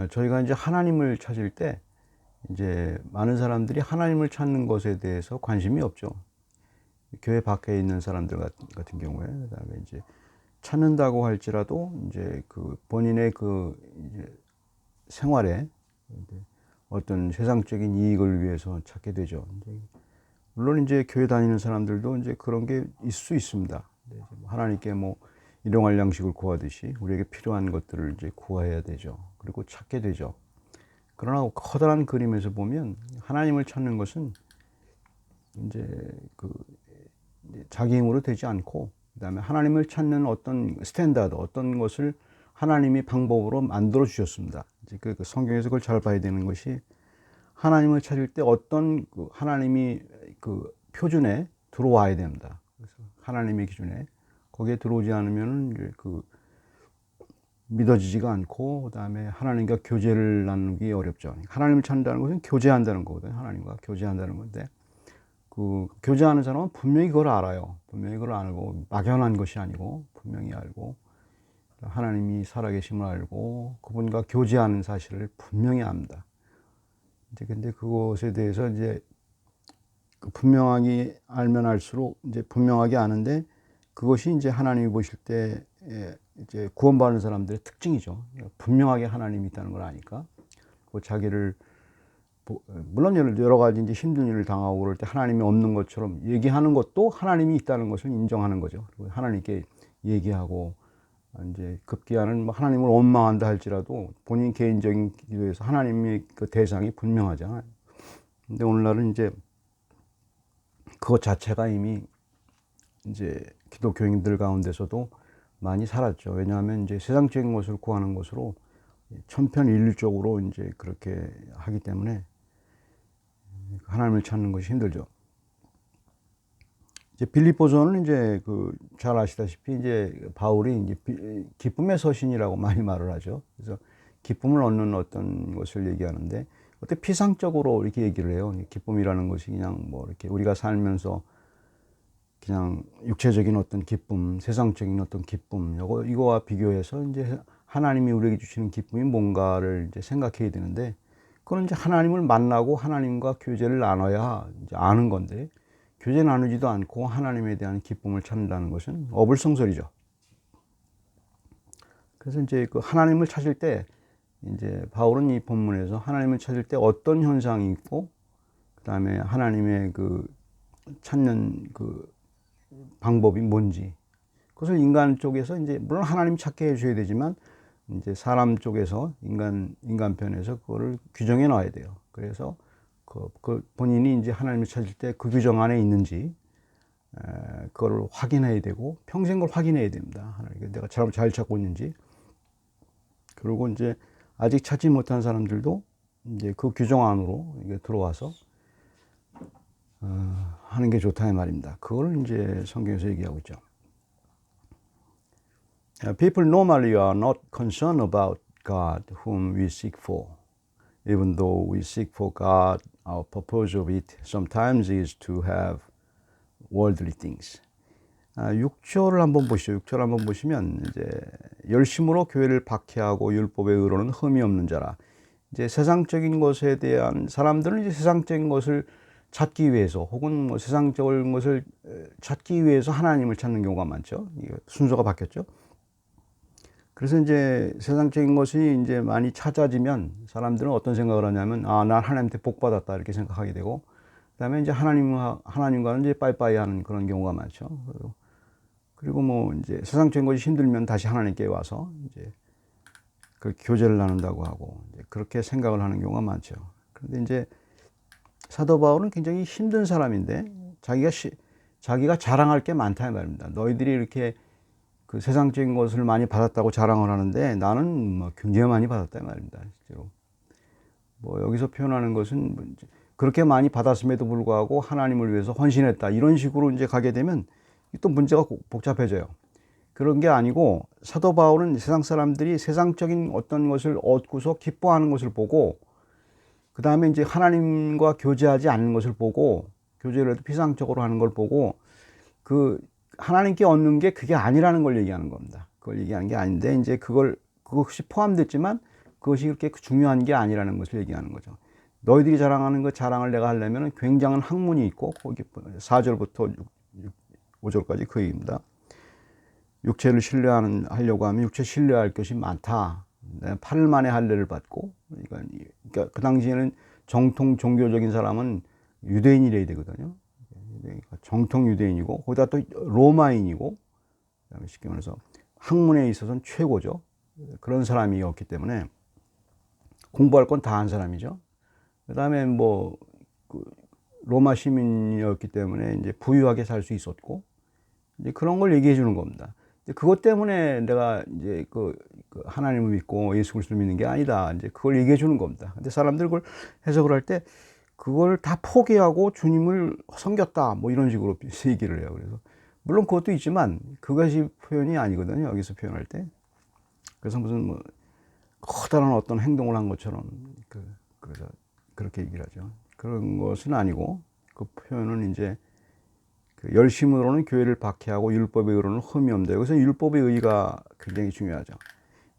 저희가 이제 하나님을 찾을 때 이제 많은 사람들이 하나님을 찾는 것에 대해서 관심이 없죠. 교회 밖에 있는 사람들 같은 경우에, 그다음에 이제 찾는다고 할지라도 이제 그 본인의 그 이제 생활에 어떤 세상적인 이익을 위해서 찾게 되죠. 물론 이제 교회 다니는 사람들도 이제 그런 게 있을 수 있습니다. 하나님께 뭐 일용할 양식을 구하듯이 우리에게 필요한 것들을 이제 구해야 되죠. 그리고 찾게 되죠. 그러나 커다란 그림에서 보면 하나님을 찾는 것은 이제 그 자기 힘으로 되지 않고, 그다음에 하나님을 찾는 어떤 스탠다드, 어떤 것을 하나님이 방법으로 만들어 주셨습니다. 이제 그 성경에서 그걸 잘 봐야 되는 것이, 하나님을 찾을 때 어떤 그 하나님이 그 표준에 들어와야 됩니다. 그래서 하나님의 기준에 거기에 들어오지 않으면 그 믿어지지가 않고, 그다음에 하나님과 교제를 나누기 어렵죠. 하나님을 찾는다는 것은 교제한다는 거거든요. 하나님과 교제한다는 건데, 그 교제하는 사람은 분명히 그걸 알아요. 분명히 그걸 알고, 막연한 것이 아니고 분명히 알고, 하나님이 살아계심을 알고 그분과 교제하는 사실을 분명히 압니다. 이제 근데 그것에 대해서 이제 분명하게 알면 알수록 이제 분명하게 아는데, 그것이 이제 하나님이 보실 때 이제 구원받는 사람들의 특징이죠. 분명하게 하나님이 있다는 걸 아니까. 그 자기를 물론 여러 가지 이제 힘든 일을 당하고 그럴 때 하나님이 없는 것처럼 얘기하는 것도 하나님이 있다는 것을 인정하는 거죠. 그리고 하나님께 얘기하고, 이제 급기야는 뭐 하나님을 원망한다 할지라도 본인 개인적인 기도에서 하나님의 그 대상이 분명하잖아요. 근데 오늘날은 이제 그것 자체가 이미 이제 기독교인들 가운데서도 많이 사랐죠. 왜냐하면 이제 세상적인 것을 구하는 것으로 천편일률적으로 이제 그렇게 하기 때문에 하나님을 찾는 것이 힘들죠. 이제 빌립보서는 이제 그 잘 아시다시피 이제 바울이 이제 기쁨의 서신이라고 많이 말을 하죠. 그래서 기쁨을 얻는 어떤 것을 얘기하는데, 어떻게 피상적으로 이렇게 얘기를 해요. 기쁨이라는 것이 그냥 뭐 이렇게 우리가 살면서 그냥 육체적인 어떤 기쁨, 세상적인 어떤 기쁨, 이거와 비교해서 이제 하나님이 우리에게 주시는 기쁨이 뭔가를 이제 생각해야 되는데, 그건 이제 하나님을 만나고 하나님과 교제를 나눠야 이제 아는 건데, 교제 나누지도 않고 하나님에 대한 기쁨을 찾는다는 것은 어불성설이죠. 그래서 이제 그 하나님을 찾을 때, 이제 바울은 이 본문에서 하나님을 찾을 때 어떤 현상이 있고, 그 다음에 하나님의 그 찾는 그 방법이 뭔지, 그것을 인간 쪽에서 이제 물론 하나님 찾게 해줘야 되지만, 이제 사람 쪽에서 인간편에서 그거를 규정해 놔야 돼요. 그래서 그 본인이 이제 하나님을 찾을 때 그 규정 안에 있는지 그거를 확인해야 되고, 평생 그걸 확인해야 됩니다. 하나님, 내가 잘 찾고 있는지. 그리고 이제 아직 찾지 못한 사람들도 이제 그 규정 안으로 이게 들어와서 하는 게 좋다 이 말입니다. 그걸 이제 성경에서 얘기하고 있죠. People normally are not concerned about God whom we seek for. Even though we seek for God, our purpose of it sometimes is to have worldly things. 6절을 한번 보시죠. 6절 한번 보시면 이제 열심으로 교회를 박해하고 율법의 의로는 흠이 없는 자라. 이제 세상적인 것에 대한 사람들은 이제 세상적인 것을 찾기 위해서, 혹은 뭐 세상적인 것을 찾기 위해서 하나님을 찾는 경우가 많죠. 순서가 바뀌었죠. 그래서 이제 세상적인 것이 이제 많이 찾아지면 사람들은 어떤 생각을 하냐면, 난 하나님한테 복 받았다 이렇게 생각하게 되고, 그다음에 이제 하나님과는 이제 빠이빠이 하는 그런 경우가 많죠. 그리고 뭐 이제 세상적인 것이 힘들면 다시 하나님께 와서 이제 그 교제를 나눈다고 하고, 이제 그렇게 생각을 하는 경우가 많죠. 그런데 이제 사도 바울은 굉장히 힘든 사람인데, 자기가 자랑할 게 많다 이 말입니다. 너희들이 이렇게 그 세상적인 것을 많이 받았다고 자랑을 하는데 나는 뭐 굉장히 많이 받았다 이 말입니다. 실제로. 뭐 여기서 표현하는 것은 그렇게 많이 받았음에도 불구하고 하나님을 위해서 헌신했다, 이런 식으로 이제 가게 되면 또 문제가 복잡해져요. 그런 게 아니고, 사도 바울은 세상 사람들이 세상적인 어떤 것을 얻고서 기뻐하는 것을 보고, 그 다음에 이제 하나님과 교제하지 않는 것을 보고, 교제를 해도 피상적으로 하는 걸 보고, 그 하나님께 얻는 게 그게 아니라는 걸 얘기하는 겁니다. 그걸 얘기하는 게 아닌데, 이제 그것이 포함됐지만 그것이 그렇게 중요한 게 아니라는 것을 얘기하는 거죠. 너희들이 자랑하는 그 자랑을 내가 하려면 굉장한 학문이 있고, 거기 4절부터 5절까지 그 얘기입니다. 육체를 하려고 하면 육체 신뢰할 것이 많다. 8일 만에 할례를 받고, 그러니까 그 당시에는 정통 종교적인 사람은 유대인이래야 되거든요. 정통 유대인이고, 거기다 또 로마인이고, 쉽게 말해서 학문에 있어서는 최고죠. 그런 사람이었기 때문에 공부할 건 다 한 사람이죠. 그 다음에 로마 시민이었기 때문에 이제 부유하게 살 수 있었고, 이제 그런 걸 얘기해 주는 겁니다. 그것 때문에 내가 이제 그 하나님을 믿고 예수 그리스도를 믿는 게 아니다. 이제 그걸 얘기해 주는 겁니다. 근데 사람들 그걸 해석을 할 때 그걸 다 포기하고 주님을 섬겼다. 뭐 이런 식으로 얘기를 해요. 그래서 물론 그것도 있지만 그것이 표현이 아니거든요. 여기서 표현할 때. 그래서 무슨 커다란 어떤 행동을 한 것처럼 그래서 그렇게 얘기를 하죠. 그런 것은 아니고 그 표현은 이제 열심으로는 교회를 박해하고 율법의 의로는 흠이 없다. 여기서 율법의 의가 굉장히 중요하죠.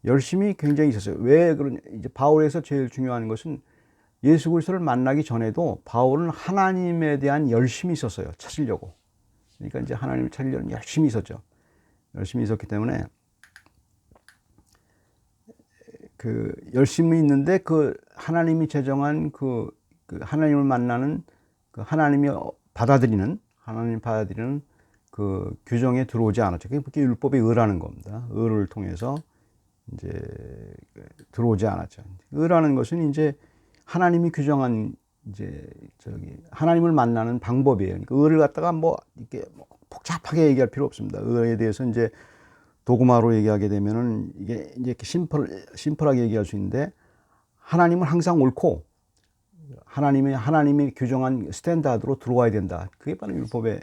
열심이 굉장히 있었어요. 왜 그런 이제 바울에서 제일 중요한 것은 예수 그리스도를 만나기 전에도 바울은 하나님에 대한 열심이 있었어요. 찾으려고. 그러니까 이제 하나님을 찾으려는 열심이 있었죠. 열심이 있었기 때문에 그 열심이 있는데 하나님이 제정한 하나님을 만나는 하나님 받아들이는 그 규정에 들어오지 않았죠. 그게 율법의 의라는 겁니다. 의를 통해서 이제 들어오지 않았죠. 의라는 것은 이제 하나님이 규정한 이제 하나님을 만나는 방법이에요. 그러니까 의를 갖다가 이렇게 복잡하게 얘기할 필요 없습니다. 의에 대해서 이제 도구마로 얘기하게 되면은 이게 이제 이렇게 심플하게 얘기할 수 있는데, 하나님은 항상 옳고 하나님이 규정한 스탠다드로 들어와야 된다. 그게 바로 율법의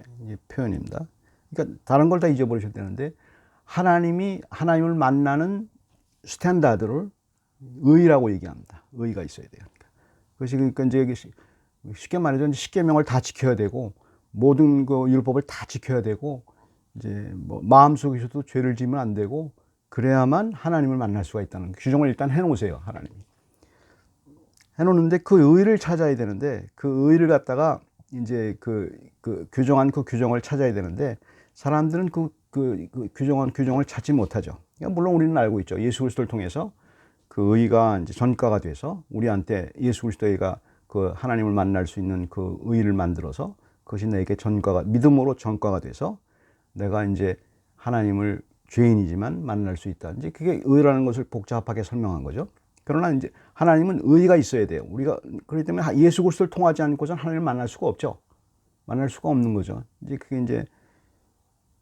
표현입니다. 그러니까 다른 걸 다 잊어버리셔도 되는데, 하나님을 만나는 스탠다드를 의라고 얘기합니다. 의가 있어야 돼요. 그것이 그러니까 이제 쉽게 말해서 십계명을 다 지켜야 되고, 모든 그 율법을 다 지켜야 되고, 이제 마음속에서도 죄를 지으면 안 되고, 그래야만 하나님을 만날 수가 있다는 규정을 일단 해놓으세요. 하나님이 해놓는데 그 의를 찾아야 되는데, 그 의를 갖다가 이제 규정한 그 규정을 찾아야 되는데, 사람들은 규정한 규정을 찾지 못하죠. 그러니까 물론 우리는 알고 있죠. 예수 그리스도를 통해서 그 의가 이제 전가가 돼서 우리한테 예수 그리스도가 그 하나님을 만날 수 있는 그 의를 만들어서 그것이 내게 믿음으로 전가가 돼서 내가 이제 하나님을 죄인이지만 만날 수 있다. 이제 그게 의라는 것을 복잡하게 설명한 거죠. 그러나 이제 하나님은 의가 있어야 돼요. 그렇기 때문에 예수 그리스도를 통하지 않고서는 하나님을 만날 수가 없죠. 만날 수가 없는 거죠. 이제 그게 이제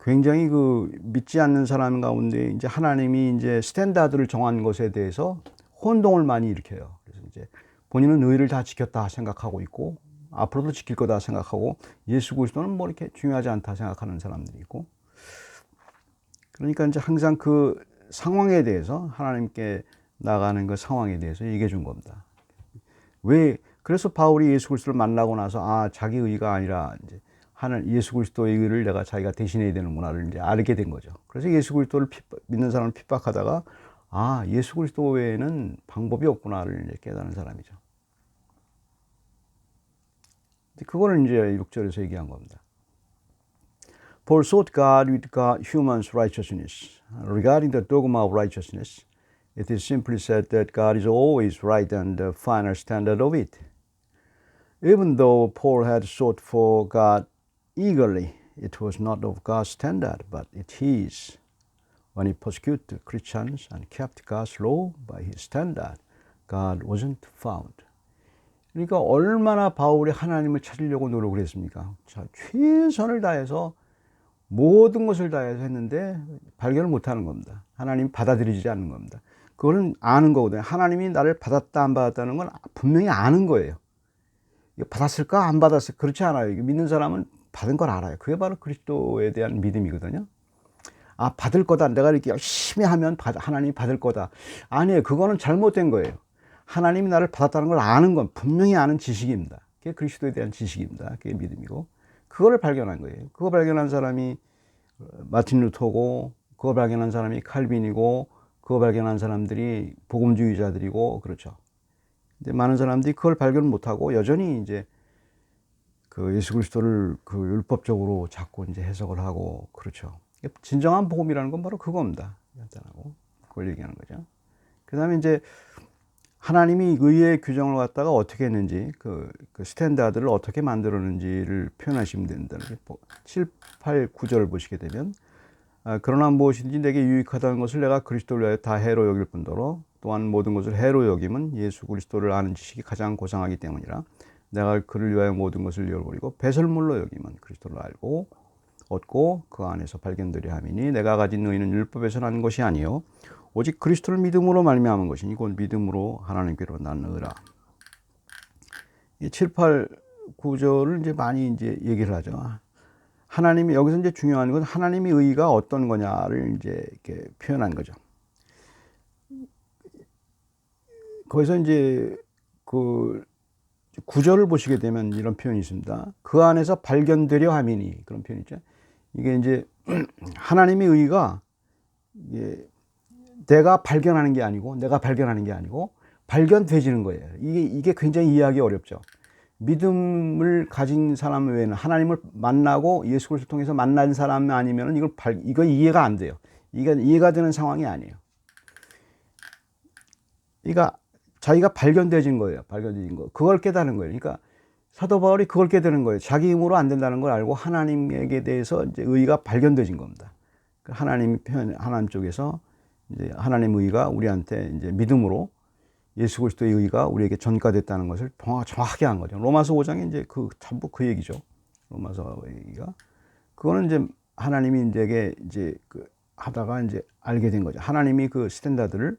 굉장히 믿지 않는 사람 가운데 이제 하나님이 이제 스탠다드를 정한 것에 대해서 혼동을 많이 일으켜요. 그래서 이제 본인은 의를 다 지켰다 생각하고 있고, 앞으로도 지킬 거다 생각하고, 예수 그리스도는 이렇게 중요하지 않다 생각하는 사람들이 있고, 그러니까 이제 항상 그 상황에 대해서 하나님께 나가는 그 상황에 대해서 얘기해 준 겁니다. 그래서 바울이 예수 그리스도를 만나고 나서 자기 의가 아니라 이제 예수 그리스도의 의를 내가 자기가 대신해야 되는구나를 이제 알게 된 거죠. 그래서 예수 그리스도를 믿는 사람을 핍박하다가 예수 그리스도 외에는 방법이 없구나를 이제 깨닫는 사람이죠. 그거는 이제 6절에서 얘기한 겁니다. Paul sought God with human's righteousness. Regarding the dogma of righteousness, it is simply said that God is always right and the final standard of it. Even though Paul had sought for God eagerly, it was not of God's standard, but it is. When he persecuted Christians and kept God's law by his standard, God wasn't found. 그러니까 얼마나 바울이 하나님을 찾으려고 노력을 했습니까? 최선을 다해서 모든 것을 다해서 했는데 발견을 못하는 겁니다. 하나님이 받아들이지 않는 겁니다. 그거는 아는 거거든요. 하나님이 나를 받았다 안 받았다는 건 분명히 아는 거예요. 받았을까 안 받았을까 그렇지 않아요. 믿는 사람은 받은 걸 알아요. 그게 바로 그리스도에 대한 믿음이거든요. 받을 거다. 내가 이렇게 열심히 하면 하나님이 받을 거다. 아니에요. 그거는 잘못된 거예요. 하나님이 나를 받았다는 걸 아는 건 분명히 아는 지식입니다. 그게 그리스도에 대한 지식입니다. 그게 믿음이고, 그거를 발견한 거예요. 그거 발견한 사람이 마틴 루터고, 그거 발견한 사람이 칼빈이고, 그거 발견한 사람들이 복음주의자들이고 그렇죠. 근데 많은 사람들이 그걸 발견 못하고 여전히 이제 그 예수 그리스도를 그 율법적으로 자꾸 이제 해석을 하고 그렇죠. 진정한 복음이라는 건 바로 그겁니다. 간단하고 그걸 얘기하는 거죠. 그다음에 이제 하나님이 의의 규정을 갖다가 어떻게 했는지 그 스탠다드를 어떻게 만들었는지를 표현하시면 된다는 게 7, 8, 9절을 보시게 되면 그러나 무엇이든지 내게 유익하다는 것을 내가 그리스도를 위하여 다 해로 여길 뿐더러 또한 모든 것을 해로 여김은 예수 그리스도를 아는 지식이 가장 고상하기 때문이라 내가 그를 위하여 모든 것을 잃어버리고 배설물로 여김은 그리스도를 알고 얻고 그 안에서 발견되려 함이니 내가 가진 의는 율법에서 난 것이 아니요 오직 그리스도를 믿음으로 말미암은 것이니 곧 믿음으로 하나님께로 난 의라. 이 7, 8, 9절을 이제 많이 이제 얘기를 하죠. 하나님이 여기서 이제 중요한 건 하나님의 의가 어떤 거냐를 이제 이렇게 표현한 거죠. 거기서 이제 그 9절을 보시게 되면 이런 표현이 있습니다. 그 안에서 발견되려 함이니 그런 표현이 있죠. 이게 이제 하나님의 의가 이게 내가 발견하는 게 아니고 내가 발견하는 게 아니고 발견되지는 거예요. 이게 굉장히 이해하기 어렵죠. 믿음을 가진 사람 외에는 하나님을 만나고 예수 그리스도를 통해서 만난 사람 아니면은 이거 이해가 안 돼요. 이해가 되는 상황이 아니에요. 그러니까 자기가 발견되진 거예요. 발견되진 거. 그걸 깨닫는 거예요. 그러니까 사도 바울이 그걸 깨닫는 거예요. 자기 힘으로 안 된다는 걸 알고 하나님에게 대해서 이제 의가 발견되진 겁니다. 하나님 쪽에서 이제 하나님 의가 우리한테 이제 믿음으로 예수 그리스도의 의가 우리에게 전가됐다는 것을 정확하게 한 거죠. 로마서 5장에 이제 전부 그 얘기죠. 로마서 얘기가. 그거는 이제 하나님이 이제 하다가 이제 알게 된 거죠. 하나님이 그 스탠다드를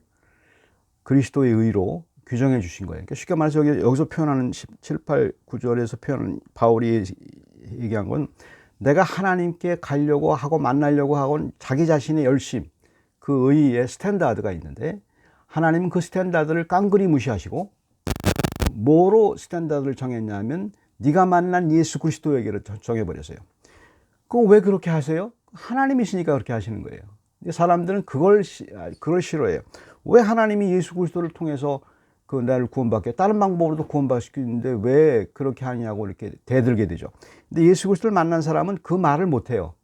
그리스도의 의로 규정해 주신 거예요. 그러니까 쉽게 말해서 여기서 표현하는 7, 8, 9절에서 표현하는 바울이 얘기한 건 내가 하나님께 가려고 하고 만나려고 하고 자기 자신의 열심, 그 의의 스탠다드가 있는데 하나님은 그 스탠다드를 깡그리 무시하시고 뭐로 스탠다드를 정했냐면 네가 만난 예수 그리스도에게를 정해버렸어요. 그럼 왜 그렇게 하세요? 하나님이시니까 그렇게 하시는 거예요. 사람들은 그걸 싫어해요. 왜 하나님이 예수 그리스도를 통해서 나를 구원받게 다른 방법으로도 구원받을 수 있는데 왜 그렇게 하냐고 이렇게 대들게 되죠. 근데 예수 그리스도를 만난 사람은 그 말을 못해요.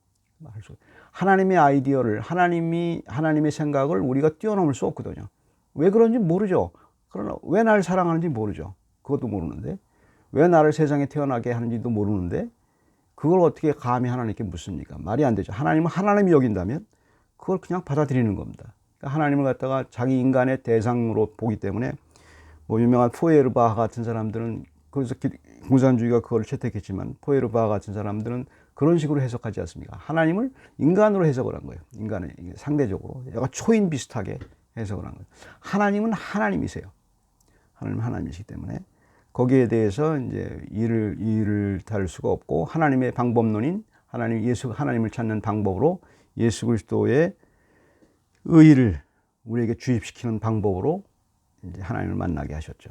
하나님의 아이디어를 하나님의 생각을 우리가 뛰어넘을 수 없거든요. 왜 그런지 모르죠. 그러나 왜 나를 사랑하는지 모르죠. 그것도 모르는데 왜 나를 세상에 태어나게 하는지도 모르는데 그걸 어떻게 감히 하나님께 묻습니까? 말이 안 되죠. 하나님은 하나님이 여긴다면 그걸 그냥 받아들이는 겁니다. 그러니까 하나님을 갖다가 자기 인간의 대상으로 보기 때문에 뭐 유명한 포에르바하 같은 사람들은 그래서 공산주의가 그걸 채택했지만 포에르바하 같은 사람들은 그런 식으로 해석하지 않습니까? 하나님을 인간으로 해석을 한 거예요. 인간의 상대적으로 약간 초인 비슷하게 해석을 한 거예요. 하나님은 하나님이세요. 하나님은 하나님이시기 때문에 거기에 대해서 이제 이를 다룰 수가 없고 하나님의 방법론인 하나님을 찾는 방법으로 예수 그리스도의 의를 우리에게 주입시키는 방법으로 이제 하나님을 만나게 하셨죠.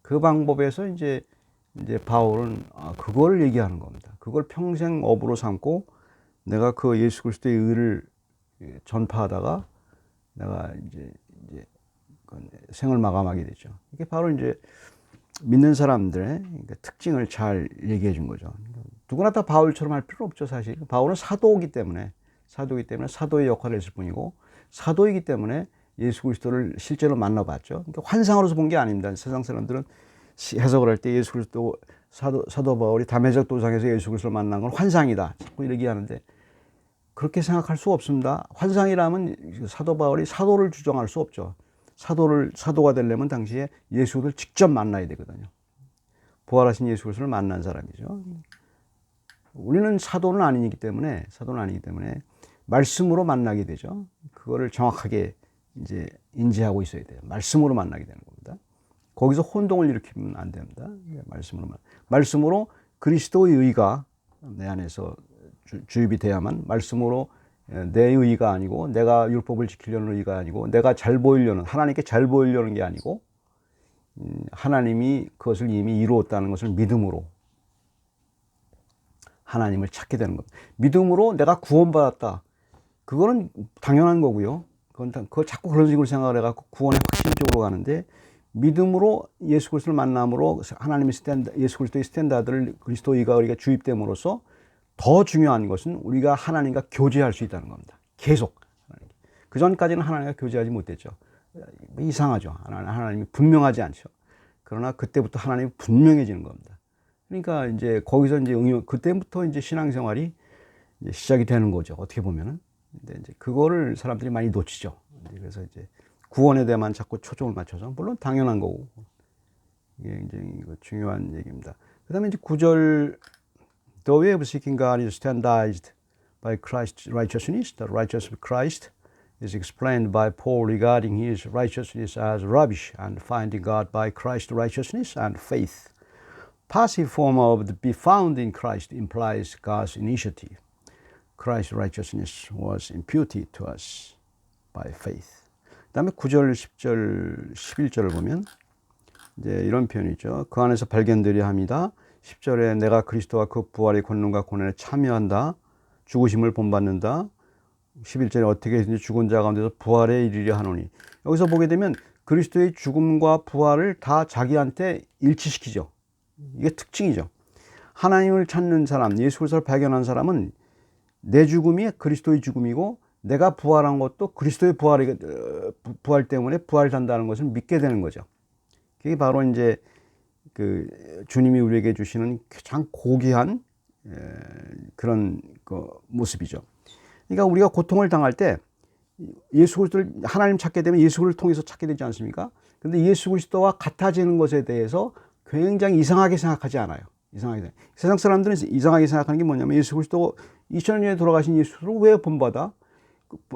그 방법에서 이제 바울은 그걸 얘기하는 겁니다. 그걸 평생 업으로 삼고 내가 그 예수 그리스도의 의를 전파하다가 내가 이제 생을 마감하게 되죠. 이게 바로 이제 믿는 사람들의 특징을 잘 얘기해 준 거죠. 누구나 다 바울처럼 할 필요는 없죠, 사실. 바울은 사도이기 때문에 사도의 역할을 했을 뿐이고 사도이기 때문에 예수 그리스도를 실제로 만나봤죠. 그러니까 환상으로서 본 게 아닙니다. 세상 사람들은 해석을 할 때 예수 그리스도 사도 바울이 담에색 도상에서 예수 그리스도를 만난 건 환상이다. 자꾸 이렇게 하는데 그렇게 생각할 수 없습니다. 환상이라면 사도 바울이 사도를 주장할 수 없죠. 사도가 되려면 당시에 예수를 직접 만나야 되거든요. 부활하신 예수 그리스도를 만난 사람이죠. 우리는 사도는 아니기 때문에 말씀으로 만나게 되죠. 그거를 정확하게 이제 인지하고 있어야 돼요. 말씀으로 만나게 되는 겁니다. 거기서 혼동을 일으키면 안 됩니다. 말씀으로 그리스도의 의가 내 안에서 주입이 돼야만 말씀으로 내 의가 아니고 내가 율법을 지키려는 의가 아니고 내가 하나님께 잘 보이려는 게 아니고 하나님이 그것을 이미 이루었다는 것을 믿음으로 하나님을 찾게 되는 겁니다. 믿음으로 내가 구원받았다. 그거는 당연한 거고요. 그걸 자꾸 그런 식으로 생각을 해갖고 구원의 확신적으로 가는데, 믿음으로 예수 그리스도를 만남으로 하나님의 예수 그리스도의 스탠다드를 그리스도의가 우리가 주입됨으로써 더 중요한 것은 우리가 하나님과 교제할 수 있다는 겁니다. 계속. 그 전까지는 하나님과 교제하지 못했죠. 이상하죠. 하나님이 분명하지 않죠. 그러나 그때부터 하나님이 분명해지는 겁니다. 그러니까 이제 거기서 이제 그때부터 이제 신앙생활이 이제 시작이 되는 거죠. 어떻게 보면은. 근데 이제 그거를 사람들이 많이 놓치죠. 그래서 이제 구원에 대해만 자꾸 초점을 맞춰서, 물론 당연한 거고, 이게 굉장히 중요한 얘기입니다. 그 다음에 이제 9절, The way of seeking God is standardized by Christ's righteousness. The righteousness of Christ is explained by Paul regarding his righteousness as rubbish, and finding God by Christ's righteousness and faith. Passive form of the be found in Christ implies God's initiative. Christ's righteousness was imputed to us by faith. 그 다음에 9절, 10절, 11절을 보면 이제 이런 표현이죠. 그 안에서 발견되려 합니다. 10절에 내가 그리스도와 그 부활의 권능과 고난에 참여한다. 죽으심을 본받는다. 11절에 어떻게 죽은 자 가운데서 부활에 이르려 하노니. 여기서 보게 되면 그리스도의 죽음과 부활을 다 자기한테 일치시키죠. 이게 특징이죠. 하나님을 찾는 사람, 예수 그리스도를 발견한 사람은 내 죽음이 그리스도의 죽음이고, 내가 부활한 것도 그리스도의 부활 때문에 부활한다는 것을 믿게 되는 거죠. 그게 바로 이제 그 주님이 우리에게 주시는 가장 고귀한 그런 모습이죠. 그러니까 우리가 고통을 당할 때 예수 그리스도를, 하나님 찾게 되면 예수 그리스도를 통해서 찾게 되지 않습니까? 그런데 예수 그리스도와 같아지는 것에 대해서 굉장히 이상하게 생각하지 않아요. 이상하게. 세상 사람들은 이상하게 생각하는 게 뭐냐면, 예수 그리스도 2000년 전에 돌아가신 예수를 왜 본받아?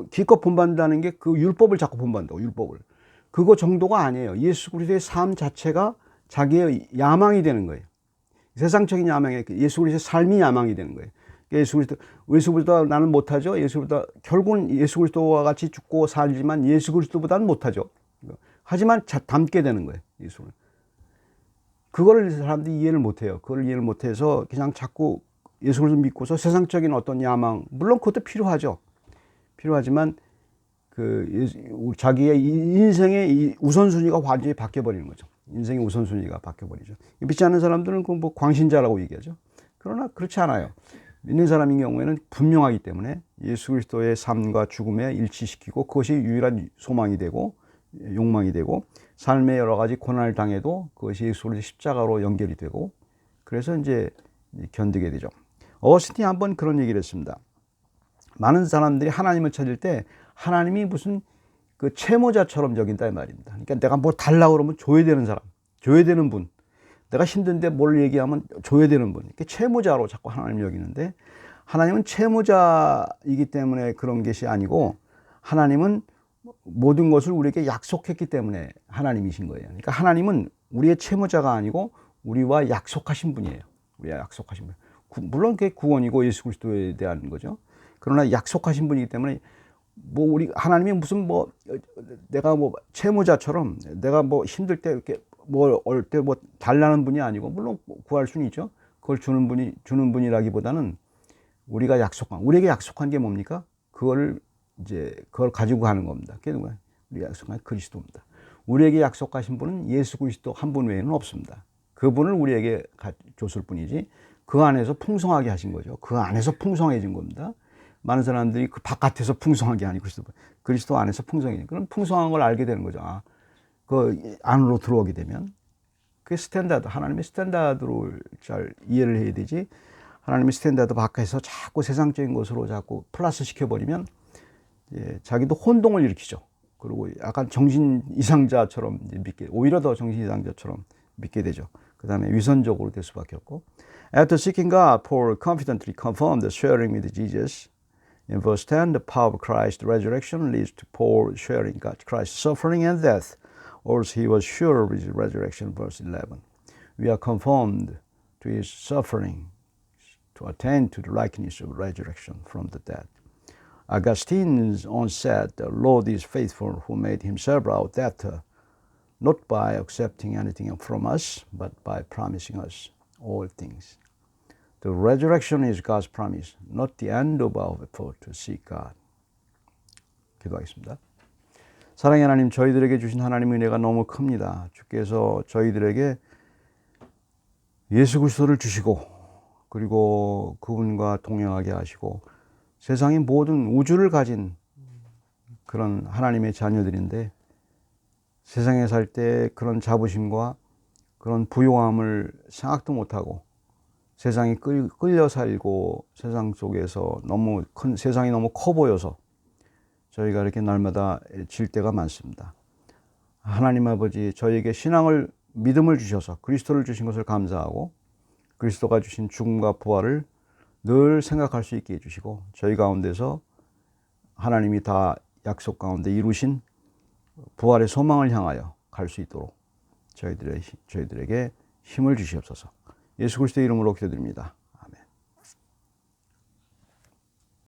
기껏 본받는다는 게 그 율법을 자꾸 본받는다고, 율법을. 그거 정도가 아니에요. 예수 그리스도의 삶 자체가 자기의 야망이 되는 거예요. 세상적인 야망이, 예수 그리스도의 삶이 야망이 되는 거예요. 예수 그리스도 나는 못하죠. 결국은 예수 그리스도와 같이 죽고 살지만 예수 그리스도보다는 못하죠. 하지만 닮게 되는 거예요, 예수를. 그거를 사람들이 이해를 못해요. 그걸 이해를 못해서 그냥 자꾸 예수 그리스도 믿고서 세상적인 어떤 야망, 물론 그것도 필요하죠. 필요하지만 자기의 인생의 우선순위가 완전히 바뀌어버리는 거죠. 인생의 우선순위가 바뀌어버리죠. 믿지 않는 사람들은 뭐 광신자라고 얘기하죠. 그러나 그렇지 않아요. 믿는 사람인 경우에는 분명하기 때문에 예수 그리스도의 삶과 죽음에 일치시키고, 그것이 유일한 소망이 되고 욕망이 되고, 삶의 여러 가지 고난을 당해도 그것이 예수 그리스도의 십자가로 연결이 되고, 그래서 이제 견디게 되죠. 어거스틴이 한번 그런 얘기를 했습니다. 많은 사람들이 하나님을 찾을 때 하나님이 무슨 그 채무자처럼 여긴다 이 말입니다. 그러니까 내가 뭘 달라고 그러면 줘야 되는 사람, 줘야 되는 분, 내가 힘든데 뭘 얘기하면 줘야 되는 분, 이렇게 채무자로 자꾸 하나님을 여기는데, 하나님은 채무자이기 때문에 그런 것이 아니고, 하나님은 모든 것을 우리에게 약속했기 때문에 하나님이신 거예요. 그러니까 하나님은 우리의 채무자가 아니고 우리와 약속하신 분이에요. 우리와 약속하신 분. 물론 그게 구원이고 예수 그리스도에 대한 거죠. 그러나 약속하신 분이기 때문에, 뭐 우리 하나님이 무슨 뭐 내가 뭐 채무자처럼 내가 뭐 힘들 때 이렇게 뭐 올 때 뭐 달라는 분이 아니고, 물론 구할 수는 있죠. 그걸 주는 분이라기보다는 우리에게 약속한 게 뭡니까? 그걸 가지고 가는 겁니다. 그게 누구야? 우리가 약속한 그리스도입니다. 우리에게 약속하신 분은 예수 그리스도 한 분 외에는 없습니다. 그분을 우리에게 줬을 뿐이지, 그 안에서 풍성하게 하신 거죠. 그 안에서 풍성해진 겁니다. 많은 사람들이 그 바깥에서 풍성한 게 아니고 그리스도 안에서 풍성해진, 그런 풍성한 걸 알게 되는 거죠. 그 안으로 들어오게 되면 그게 스탠다드, 하나님의 스탠다드로 잘 이해를 해야 되지, 하나님의 스탠다드 밖에서 자꾸 세상적인 것으로 자꾸 플러스 시켜버리면 자기도 혼동을 일으키죠. 그리고 약간 정신 이상자처럼 오히려 더 정신 이상자처럼 믿게 되죠. 그 다음에 위선적으로 될 수밖에 없고. After seeking God, Paul confidently confirmed the sharing with Jesus. In verse 10, the power of Christ's resurrection leads to Paul sharing Christ's suffering and death. Also, he was sure of his resurrection, verse 11. We are conformed to his suffering to attain to the likeness of resurrection from the dead. Augustine once said, the Lord is faithful who made himself our debtor, not by accepting anything from us, but by promising us all things. The resurrection is God's promise, not the end of our effort to seek God. 기도하겠습니다. 사랑의 하나님, 저희들에게 주신 하나님의 은혜가 너무 큽니다. 주께서 저희들에게 예수 그리스도를 주시고 그리고 그분과 동행하게 하시고 세상의 모든 우주를 가진 그런 하나님의 자녀들인데 세상에 살 때 그런 자부심과 그런 부요함을 생각도 못하고 세상이 끌려 살고 세상 속에서 세상이 너무 커 보여서 저희가 이렇게 날마다 질 때가 많습니다. 하나님 아버지, 저희에게 믿음을 주셔서 그리스도를 주신 것을 감사하고 그리스도가 주신 죽음과 부활을 늘 생각할 수 있게 해주시고 저희 가운데서 하나님이 다 약속 가운데 이루신 부활의 소망을 향하여 갈 수 있도록 저희들에게 힘을 주시옵소서. 예수 그리스도의 이름으로 기도드립니다.